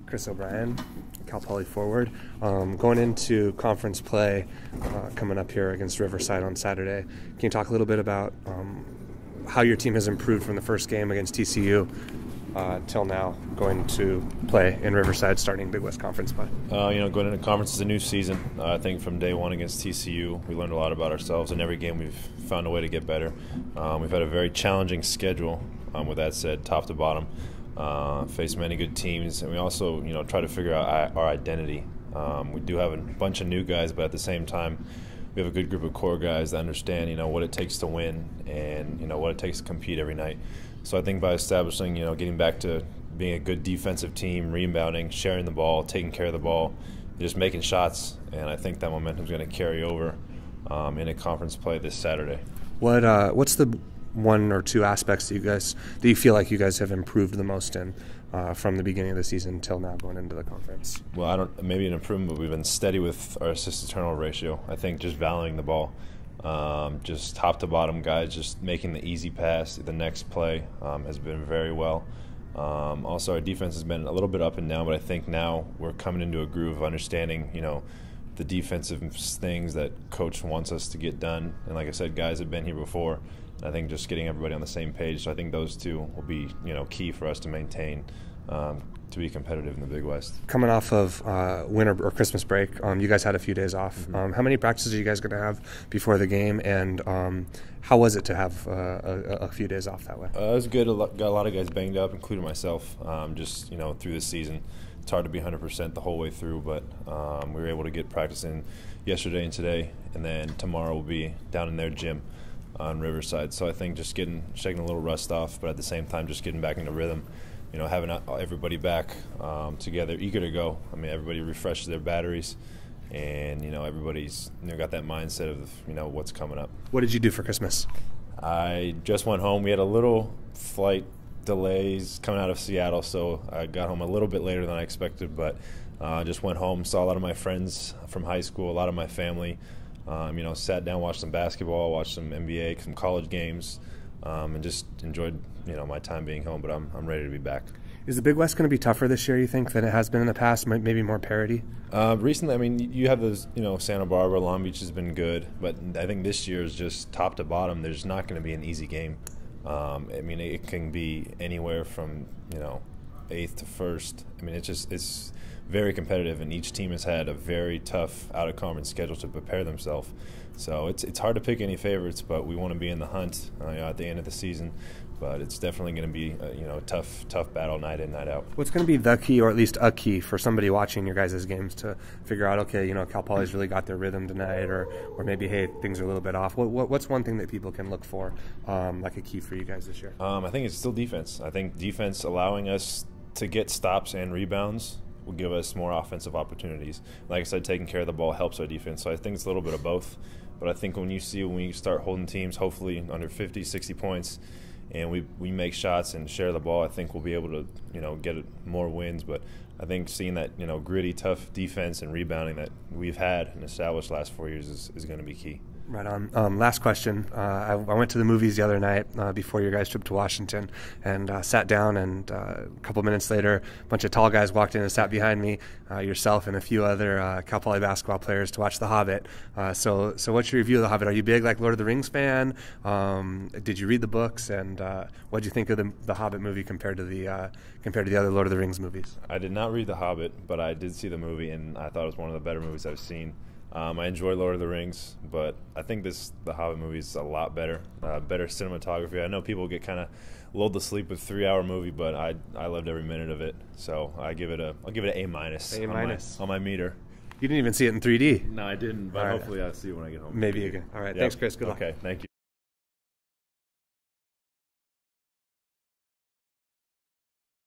Chris O'Brien, Cal Poly forward. Going into conference play coming up here against Riverside on Saturday, can you talk a little bit about how your team has improved from the first game against TCU till now, going to play in Riverside, starting Big West Conference play? Going into conference is a new season. I think from day one against TCU, we learned a lot about ourselves. In every game, we've found a way to get better. We've had a very challenging schedule. With that said, top to bottom, faced many good teams, and we also, try to figure out our identity. We do have a bunch of new guys, but at the same time, we have a good group of core guys that understand, what it takes to win and, what it takes to compete every night. So I think by establishing, getting back to being a good defensive team, rebounding, sharing the ball, taking care of the ball, just making shots, and I think that momentum is going to carry over in a conference play this Saturday. What's the one or two aspects that you feel like you guys have improved the most in from the beginning of the season until now going into the conference? Well, maybe an improvement, but we've been steady with our assist-to-turnover ratio. I think just valuing the ball, just top to bottom guys, just making the easy pass, the next play has been very well. Also, our defense has been a little bit up and down, but I think now we're coming into a groove of understanding, the defensive things that Coach wants us to get done. And like I said, guys have been here before. I think just getting everybody on the same page. So I think those two will be, key for us to maintain to be competitive in the Big West. Coming off of winter or Christmas break, you guys had a few days off. Mm-hmm. How many practices are you guys going to have before the game, and how was it to have a few days off that way? It was good. Got a lot of guys banged up, including myself. Through the season, it's hard to be 100% the whole way through, but we were able to get practice in yesterday and today, and then tomorrow we'll be down in their gym on Riverside. So I think just shaking a little rust off, but at the same time just getting back into rhythm, having everybody back together, eager to go. I mean, everybody refreshes their batteries, and everybody's got that mindset of what's coming up. What did you do for Christmas? I just went home. We had a little flight delays coming out of Seattle, so I got home a little bit later than I expected, but just went home, saw a lot of my friends from high school, a lot of my family. Sat down, watched some basketball, watched some NBA, some college games, and just enjoyed, my time being home. But I'm ready to be back. Is the Big West going to be tougher this year, you think, than it has been in the past? Maybe more parity? Recently, you have those, Santa Barbara, Long Beach has been good, but I think this year is just top to bottom. There's not going to be an easy game. It can be anywhere from, 8th to 1st. It's very competitive, and each team has had a very tough out-of-conference schedule to prepare themselves. So it's hard to pick any favorites, but we want to be in the hunt at the end of the season. But it's definitely going to be a tough battle night in, night out. What's going to be the key, or at least a key, for somebody watching your guys' games to figure out, okay, Cal Poly's really got their rhythm tonight, or maybe, hey, things are a little bit off? What's one thing that people can look for, like a key for you guys this year? I think it's still defense. I think defense allowing us to get stops and rebounds will give us more offensive opportunities. Like I said, taking care of the ball helps our defense. So I think it's a little bit of both. But I think when we start holding teams, hopefully under 50, 60 points, and we make shots and share the ball, I think we'll be able to, get more wins. But I think seeing that, gritty, tough defense and rebounding that we've had and established last 4 years is going to be key. Right on. Last question. I went to the movies the other night before your guys' trip to Washington, and sat down, and a couple minutes later, a bunch of tall guys walked in and sat behind me, yourself and a few other Cal Poly basketball players, to watch The Hobbit. So what's your review of The Hobbit? Are you big, like, Lord of the Rings fan? Did you read the books? And what did you think of the Hobbit movie compared to the other Lord of the Rings movies? I did not read The Hobbit, but I did see the movie, and I thought it was one of the better movies I've seen. I enjoy Lord of the Rings, but I think the Hobbit movie is a lot better, better cinematography. I know people get kind of lulled to sleep with a 3-hour movie, but I loved every minute of it. So I'll give it an A- on my meter. You didn't even see it in 3D. No, I didn't, but hopefully I'll see it when I get home. Maybe again. All right, Thanks, Chris. Good luck. Okay, thank you.